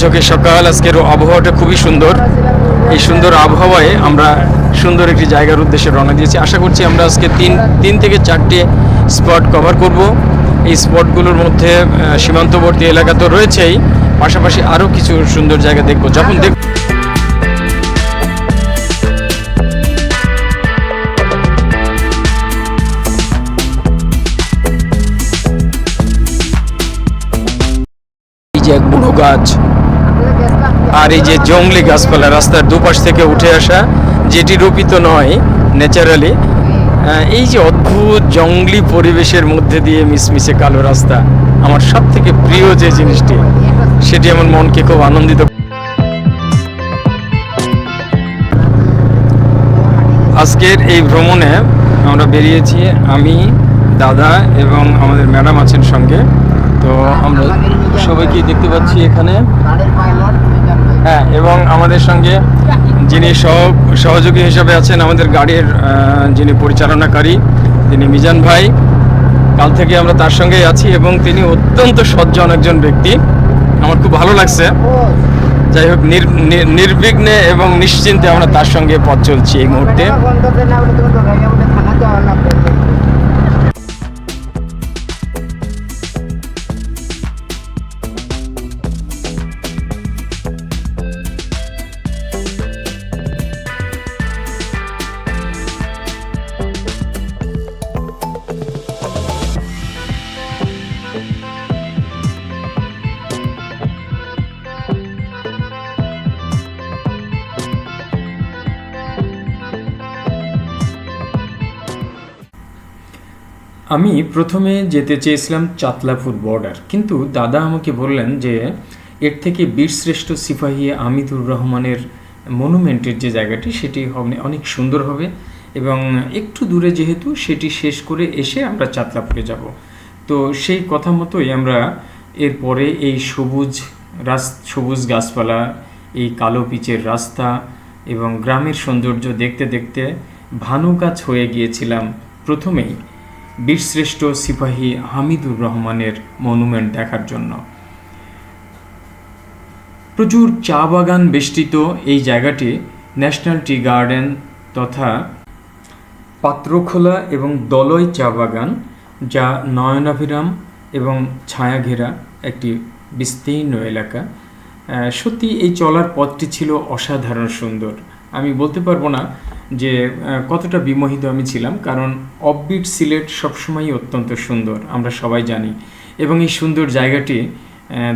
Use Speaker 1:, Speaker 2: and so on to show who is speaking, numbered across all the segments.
Speaker 1: ঝকঝকে সকাল। আজকের আবহাওয়াটা খুবই সুন্দর। এই সুন্দর আবহাওয়ায় আমরা সুন্দর একটি জায়গার উদ্দেশ্যে রওনা দিয়েছি। আশা করছি আমরা আজকে তিন থেকে চারটে স্পট কভার করব। এই স্পটগুলোর মধ্যে সীমান্তবর্তী এলাকা তো রয়েছেই, পাশাপাশি আরও কিছু সুন্দর জায়গা দেখব। যখন এই যে এক বুড়ো গাছ আর এই যে জংলি গাছপালা রাস্তার দুপাশ থেকে উঠে আসা, যেটি রোপিত নয় ন্যাচারালি, এই যে অদ্ভুত জংলি পরিবেশের মধ্যে দিয়ে মিশমিশে কালো রাস্তা, আমার সব থেকে প্রিয় যে জিনিসটি, সেটি আমার মনকে খুব আনন্দিত। আজকের এই ভ্রমণে আমরা বেরিয়েছি, আমি, দাদা এবং আমাদের ম্যাডাম আছেন সঙ্গে। তো আমরা সবাইকে দেখতে পাচ্ছি এখানে, হ্যাঁ, এবং আমাদের সঙ্গে যিনি সহযোগী হিসাবে আছেন আমাদের গাড়ির যিনি পরিচালনাকারী, তিনি মিজান ভাই। কাল থেকে আমরা তার সঙ্গেই আছি এবং তিনি অত্যন্ত সজ্জন একজন ব্যক্তি। আমার খুব ভালো লাগছে। যাই হোক, নির্বিঘ্নে এবং নিশ্চিন্তে আমরা তার সঙ্গে পথ চলছি এই মুহূর্তে। আমি প্রথমে যেতে চেয়েছিলাম চাতলাপুর বর্ডার, কিন্তু দাদা আমাকে বললেন যে এর থেকে বীরশ্রেষ্ঠ সিপাহী আমিদুর রহমানের মনুমেন্টের যে জায়গাটি, সেটি হবে অনেক সুন্দর হবে এবং একটু দূরে যেহেতু, সেটি শেষ করে এসে আমরা চাতলাপুরে যাব। তো সেই কথা মতোই আমরা এরপরে এই সবুজ গাছপালা, এই কালো পিচের রাস্তা এবং গ্রামের সৌন্দর্য দেখতে দেখতে ভানুগাছ হয়ে গিয়েছিলাম প্রথমেই বীরশ্রেষ্ঠ সিপাহী হামিদুর রহমানের মনুমেন্ট দেখার জন্য। প্রচুর চা বাগান বেষ্টিত এই জায়গাটি ন্যাশনাল টি গার্ডেন তথা পাত্রখোলা এবং দলই চা বাগান, যা নয়নাভিরাম এবং ছায়া ঘেরা একটি বিস্তীর্ণ এলাকা। সত্যি এই চলার পথটি ছিল অসাধারণ সুন্দর। আমি বলতে পারবো না যে কতটা বিমোহিত আমি ছিলাম, কারণ অফবিট সিলেট সবসময়ই অত্যন্ত সুন্দর, আমরা সবাই জানি, এবং এই সুন্দর জায়গাটি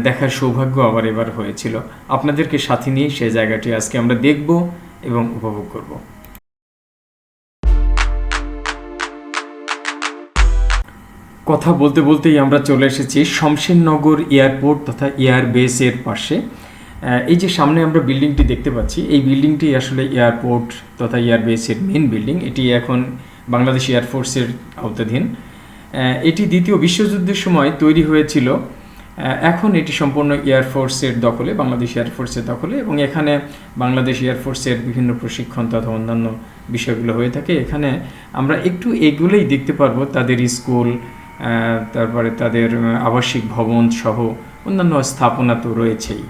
Speaker 1: দেখার সৌভাগ্য আবার এবার হয়েছিল। আপনাদেরকে সাথে নিয়ে সেই জায়গাটি আজকে আমরা দেখব এবং উপভোগ করব। কথা বলতে বলতেই আমরা চলে এসেছি শমশেরনগর এয়ারপোর্ট তথা এয়ারবেসের পাশে। এই যে সামনে আমরা বিল্ডিংটি দেখতে পাচ্ছি, এই বিল্ডিংটি আসলে এয়ারপোর্ট তথা এয়ারবেসের মেন বিল্ডিং। এটি এখন বাংলাদেশ এয়ারফোর্সের আওতাধীন। এটি দ্বিতীয় বিশ্বযুদ্ধের সময় তৈরি হয়েছিল। এখন এটি সম্পূর্ণ এয়ারফোর্সের দখলে, বাংলাদেশ এয়ারফোর্সের দখলে, এবং এখানে বাংলাদেশ এয়ারফোর্সের বিভিন্ন প্রশিক্ষণ তথা অন্যান্য বিষয়গুলো হয়ে থাকে। এখানে আমরা একটু এগুলোই দেখতে পারবো, তাদের স্কুল, তারপরে তাদের আবাসিক ভবন সহ অন্যান্য স্থাপনা তো রয়েছেই।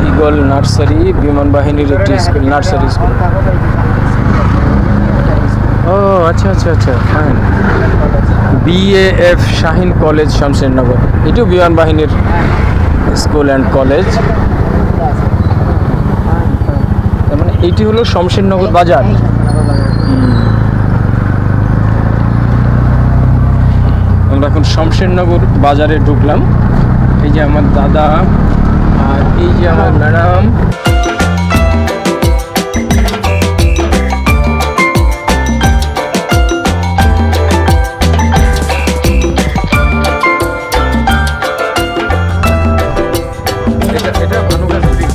Speaker 1: ইগল নার্সারি, বিমান বাহিনীর একটি স্কুল, নার্সারি স্কুল। ও আচ্ছা আচ্ছা আচ্ছা, fine. BAF Shaheen college Shamshernagar, এটিও বিমান বাহিনীর স্কুল অ্যান্ড কলেজ। তার মানে এইটি হলো শমশেরনগর বাজার। আমরা এখন শমশেরনগর বাজারে ঢুকলাম। এই যে আমার দাদা আর এই যে আমার ম্যাডাম। এটা ভানুগাছ ব্রিজ।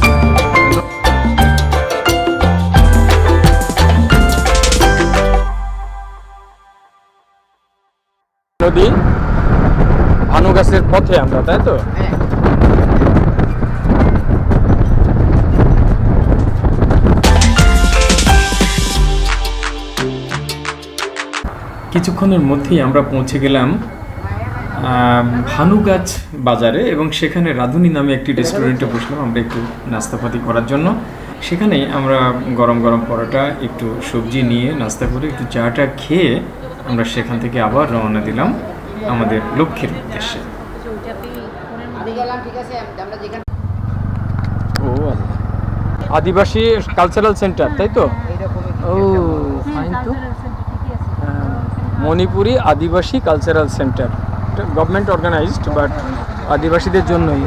Speaker 1: নদী ভানুগাছের পথে আমরা, তাই তো? কিছুক্ষণের মধ্যেই আমরা পৌঁছে গেলাম ভানুগাছ বাজারে, এবং সেখানে রাধুনী নামে একটি রেস্টুরেন্টে বসলাম আমরা একটু নাস্তাপাতি করার জন্য। সেখানে আমরা গরম গরম পরোটা, একটু সবজি নিয়ে নাস্তা করে একটু চাটা খেয়ে আমরা সেখান থেকে আবার রওনা দিলাম আমাদের লক্ষ্যের উদ্দেশ্যে। ও আদিবাসী কালচারাল সেন্টার, তাই তো? ও ফাইন তো। মণিপুরি আদিবাসী কালচারাল সেন্টার, এটা গভর্নমেন্ট অর্গানাইজড, বাট আদিবাসীদের জন্যই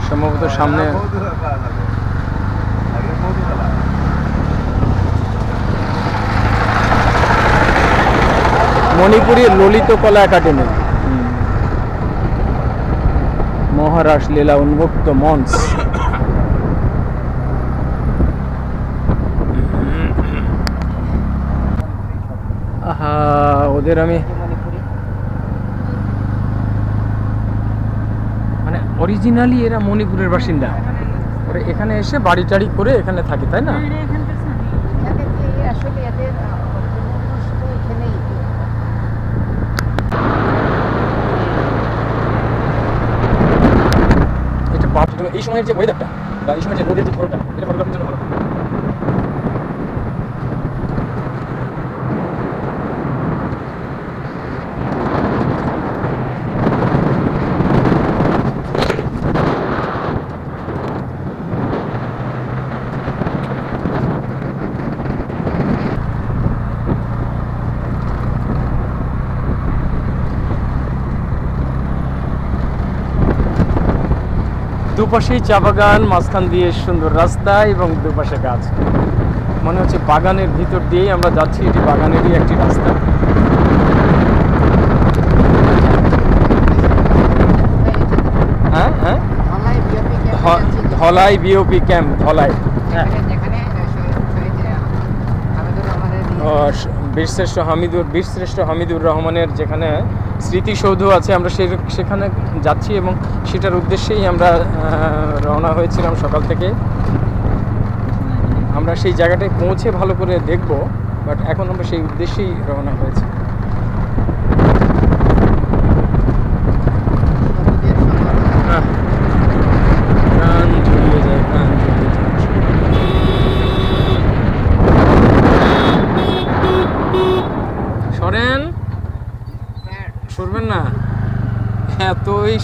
Speaker 1: সম্ভবত। সামনে মণিপুরি ললিত কলা একাডেমি, মহারাস লীলা উন্মুক্ত মঞ্চ। আহা, ওদের আমি মানে অরিজিনালি এরা মণিপুরের বাসিন্দা, ওরা এখানে এসে বাড়ি টাড়ি করে এখানে থাকে, তাই না? এই সময়ের যে ওয়েদারটা বা এই সময় যে রোদের যে ফটোটা, এটা ফটোগ্রাফের জন্য ভালো। দুপাশেই চা বাগান, মাঝখান দিয়ে সুন্দর রাস্তা এবং দুপাশে গাছ। মনে হচ্ছে বাগানের ভিতর দিয়েই আমরা যাচ্ছি, এটি বাগানেরই একটি রাস্তা। হ্যাঁ হ্যাঁ, ধলাই বিওপি ক্যাম্প, ধলাই। হ্যাঁ, বীরশ্রেষ্ঠ হামিদুর রহমানের যেখানে স্মৃতিসৌধ আছে, আমরা সেখানে যাচ্ছি এবং সেটার উদ্দেশ্যেই আমরা রওনা হয়েছিলাম সকাল থেকে। আমরা সেই জায়গাটায় পৌঁছে ভালো করে দেখব, বাট এখন আমরা সেই উদ্দেশ্যেই রওনা হয়েছি। প্রাণ জড়িয়ে যায়, প্রাণ জড়িয়ে যায়। সরেন, সরবেন না, এতই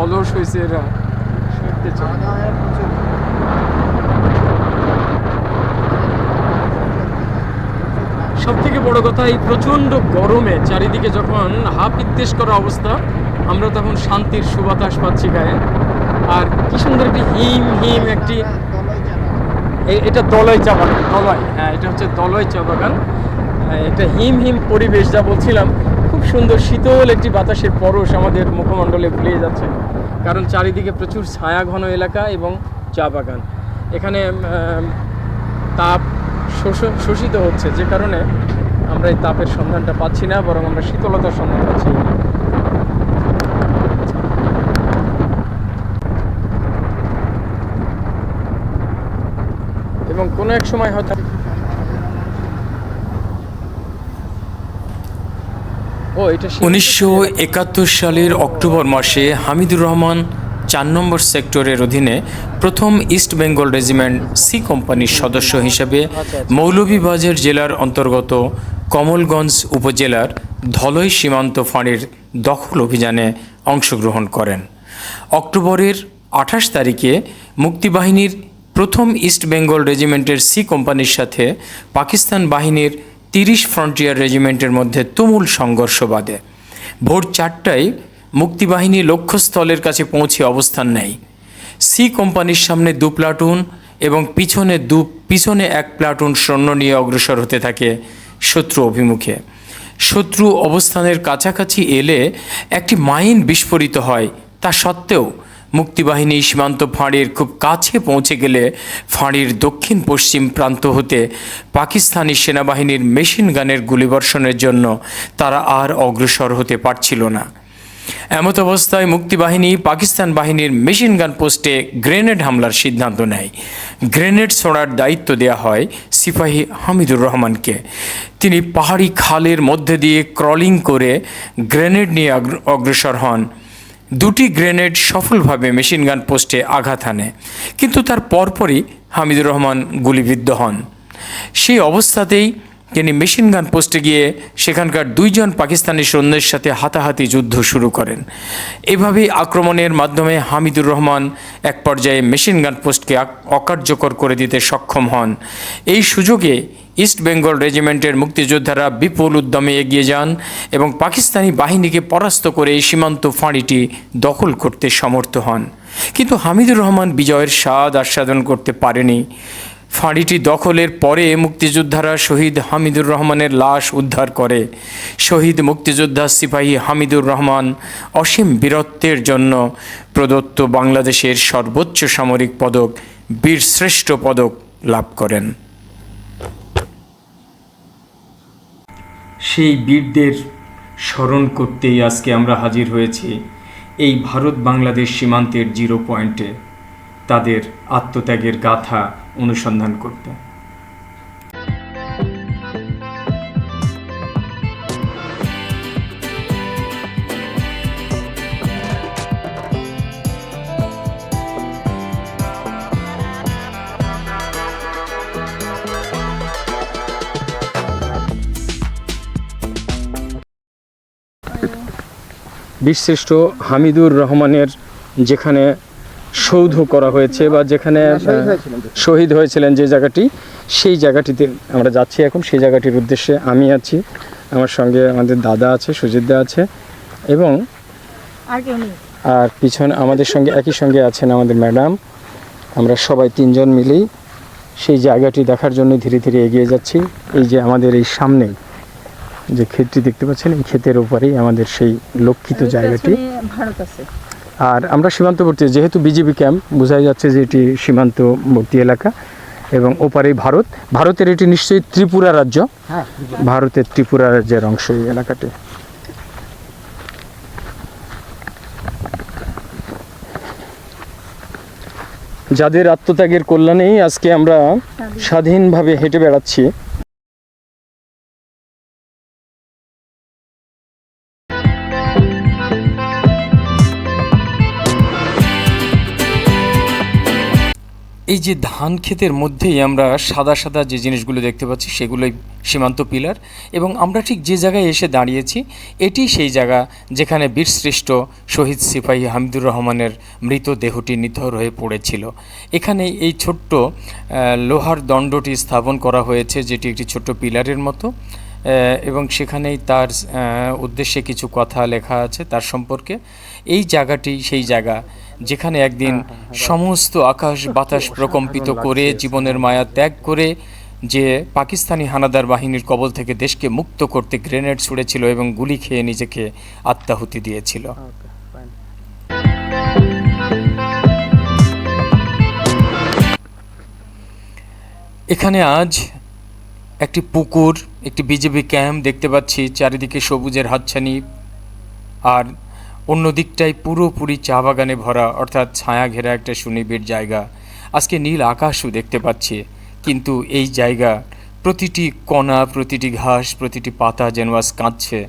Speaker 1: অলস হয়েছে এরা। সব থেকে বড় কথা, এই প্রচণ্ড গরমে চারিদিকে যখন হাপিত্তেশ করা অবস্থা, আমরা তখন শান্তির সুবাতাস পাচ্ছি গায়ে। আর কি সুন্দর একটি হিম হিম একটি, এটা দলয় চা বাগান, দলয়, হ্যাঁ এটা হচ্ছে দলয় চা বাগান। এটা হিম হিম পরিবেশ, যা বলছিলাম, খুব সুন্দর শীতল একটি বাতাসের পরশ আমাদের মুখমণ্ডলে ভুলিয়ে যাচ্ছে, কারণ চারিদিকে প্রচুর ছায়া ঘন এলাকা এবং চা বাগান। এখানে তাপ শোষিত হচ্ছে, যে কারণে আমরা এই তাপের সন্ধানটা পাচ্ছি না, বরং আমরা শীতলতার সন্ধান পাচ্ছি। এবং কোনো এক সময় হয়তো 1971 সালের অক্টোবর মাসে হামিদুর রহমান 4 নম্বর সেক্টরের অধীনে প্রথম ইস্ট বেঙ্গল রেজিমেন্ট সি কোম্পানির সদস্য হিসেবে মৌলভীবাজার জেলার অন্তর্গত কমলগঞ্জ উপজেলার ধলই সীমান্ত ফাঁড়ির দখল অভিযানে অংশগ্রহণ করেন। অক্টোবরের 28 তারিখে মুক্তিবাহিনীর প্রথম ইস্ট বেঙ্গল রেজিমেন্টের সি কোম্পানির সাথে পাকিস্তান বাহিনীর 30 ফ্রন্টিয়ার রেজিমেন্টের মধ্যে তুমুল সংঘর্ষ বাধে। ভোর 4টায় মুক্তিবাহিনী লক্ষ্যস্থলের কাছে পৌঁছে অবস্থান নেয়। সি কোম্পানির সামনে 2 প্লাটুন এবং পিছনে 1 প্লাটুন সৈন্য নিয়ে অগ্রসর হতে থাকে শত্রু অভিমুখে। শত্রু অবস্থানের কাছাকাছি এলে একটি মাইন বিস্ফোরিত হয়। তা সত্ত্বেও মুক্তিবাহিনী সীমান্ত ফাঁড়ির খুব কাছে পৌঁছে গেলে ফাঁড়ির দক্ষিণ পশ্চিম প্রান্ত হতে পাকিস্তানি সেনাবাহিনীর মেশিন গানের গুলিবর্ষণের জন্য তারা আর অগ্রসর হতে পারছিল না। এমত অবস্থায় মুক্তিবাহিনী পাকিস্তান বাহিনীর মেশিন গান পোস্টে গ্রেনেড হামলার সিদ্ধান্ত নেয়। গ্রেনেড ছোড়ার দায়িত্ব দেওয়া হয় সিপাহী হামিদুর রহমানকে। তিনি পাহাড়ি খালের মধ্যে দিয়ে ক্রলিং করে গ্রেনেড নিয়ে অগ্রসর হন। 2টি গ্রেনেড সফলভাবে মেশিন গান পোস্টে আঘাত হানে, কিন্তু তার পরপরই হামিদুর রহমান গুলিবিদ্ধ হন। সেই অবস্থাতেই তিনি মেশিন গান পোস্টে গিয়ে সেখানকার 2 জন পাকিস্তানি সৈন্যের সাথে হাতাহাতি যুদ্ধ শুরু করেন। এভাবেই আক্রমণের মাধ্যমে হামিদুর রহমান এক পর্যায়ে মেশিন গান পোস্টকে অকার্যকর করে দিতে সক্ষম হন। এই সুযোগে ইস্ট বেঙ্গল রেজিমেন্টের মুক্তিযোদ্ধারা বিপুল উদ্যমে এগিয়ে যান এবং পাকিস্তানি বাহিনীকে পরাস্ত করে এই সীমান্ত ফাঁড়িটি দখল করতে সমর্থ হন। কিন্তু হামিদুর রহমান বিজয়ের স্বাদ আস্বাদন করতে পারেনি। ফাঁড়িটি দখলের পরে মুক্তিযোদ্ধারা শহীদ হামিদুর রহমানের লাশ উদ্ধার করে। শহীদ মুক্তিযোদ্ধা সিপাহী হামিদুর রহমান অসীম বীরত্বের জন্য প্রদত্ত বাংলাদেশের সর্বোচ্চ সামরিক পদক বীরশ্রেষ্ঠ পদক লাভ করেন। সেই বীরদের স্মরণ করতেই আজকে আমরা হাজির হয়েছি এই ভারত বাংলাদেশ সীমান্তের 0 পয়েন্টে তাদের আত্মত্যাগের গাথা অনুসন্ধান করতে। বীরশ্রেষ্ঠ হামিদুর রহমানের যেখানে সৌধ করা হয়েছে বা যেখানে শহীদ হয়েছিলেন যে জায়গাটি, সেই জায়গাটিতে আমরা যাচ্ছি এখন। সেই জায়গাটির উদ্দেশ্যে আমি আছি, আমার সঙ্গে আমাদের দাদা আছে, সুজিতদা আছে এবং আর পিছনে আমাদের সঙ্গে একই সঙ্গে আছেন আমাদের ম্যাডাম। আমরা সবাই 3 জন মিলেই সেই জায়গাটি দেখার জন্য ধীরে ধীরে এগিয়ে যাচ্ছি। এই যে আমাদের এই সামনে যে ক্ষেতটি দেখতে পাচ্ছেন, এই ক্ষেতের ওপারেই আমাদের সেই লক্ষিত জায়গাটি। আর আমরা সীমান্তবর্তী, যেহেতু বিজিবি ক্যাম্প, বোঝাই যাচ্ছে যে এটি সীমান্তবর্তী এলাকা এবং ওপারেই ভারতের এটি নিশ্চয়ই ত্রিপুরা রাজ্য, ভারতের ত্রিপুরা রাজ্যের অংশ এই এলাকাটি। যাদের আত্মত্যাগের কল্যাণেই আজকে আমরা স্বাধীনভাবে হেঁটে বেড়াচ্ছি। এই যে ধান ক্ষেতের মধ্যেই আমরা সাদা সাদা যে জিনিসগুলো দেখতে পাচ্ছি সেগুলোই সীমান্ত পিলার, এবং আমরা ঠিক যে জায়গায় এসে দাঁড়িয়েছি এটি সেই জায়গা যেখানে বীরশ্রেষ্ঠ শহীদ সিপাহী হামিদুর রহমানের মৃতদেহটি নিথর হয়ে পড়েছিল। এখানে এই ছোট্ট লোহার দণ্ডটি স্থাপন করা হয়েছে, যেটি একটি ছোট্ট পিলারের মতো, এবং সেখানেই তার উদ্দেশ্যে কিছু কথা লেখা আছে তার সম্পর্কে। এই জায়গাটি সেই জায়গা যেখানে একদিন সমস্ত আকাশ বাতাস প্রকম্পিত করে জীবনের মায়া ত্যাগ করে যে পাকিস্তানি হানাদার বাহিনীর কবল থেকে দেশকে মুক্ত করতে গ্রেনেড ছুঁড়েছিল এবং গুলি খেয়ে নিজেকে আত্মাহুতি দিয়েছিল। এখানে আজ একটি পুকুর, একটি বিজিবি ক্যাম্প দেখতে পাচ্ছি, চারিদিকে সবুজের হাতছানি, আর অন্য দিকটাই পুরোপুরি চা বাগানে ভরা, অর্থাৎ ছায়া ঘেরা একটা সুনিবিড় জায়গা। আজকে নীল আকাশও দেখতে পাচ্ছি, কিন্তু এই জায়গা প্রতিটি কণা, প্রতিটি ঘাস, প্রতিটি পাতা যেন আজ কাঁদছে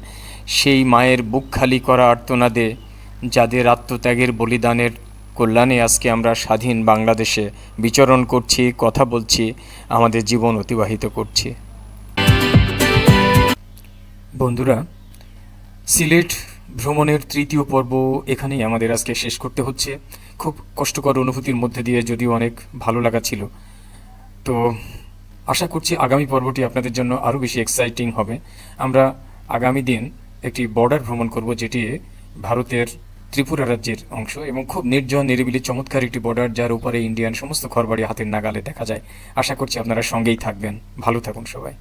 Speaker 1: সেই মায়ের বুক খালি করা আর্তনাদে, যাদের আত্মত্যাগের বলিদানের কল্যাণে আজকে আমরা স্বাধীন বাংলাদেশে বিচরণ করছি, কথা বলছি, আমাদের জীবন অতিবাহিত করছি। বন্ধুরা, সিলেট ভ্রমণের তৃতীয় পর্ব এখানেই আমাদের আজকে শেষ করতে হচ্ছে। খুব কষ্টকর অনুভূতির মধ্যে দিয়ে যদিও অনেক ভালো লাগা ছিল। তো আশা করছি আগামী পর্বটি আপনাদের জন্য আরও বেশি এক্সাইটিং হবে। আমরা আগামী দিন একটি বর্ডার ভ্রমণ করব, যেটি ভারতের ত্রিপুরা রাজ্যের অংশ এবং খুব নির্জন নিরিবিলি চমৎকার একটি বর্ডার, যার উপরে ইন্ডিয়ান সমস্ত ঘরবাড়ি হাতের নাগালে দেখা যায়। আশা করছি আপনারা সঙ্গেই থাকবেন। ভালো থাকুন সবাই।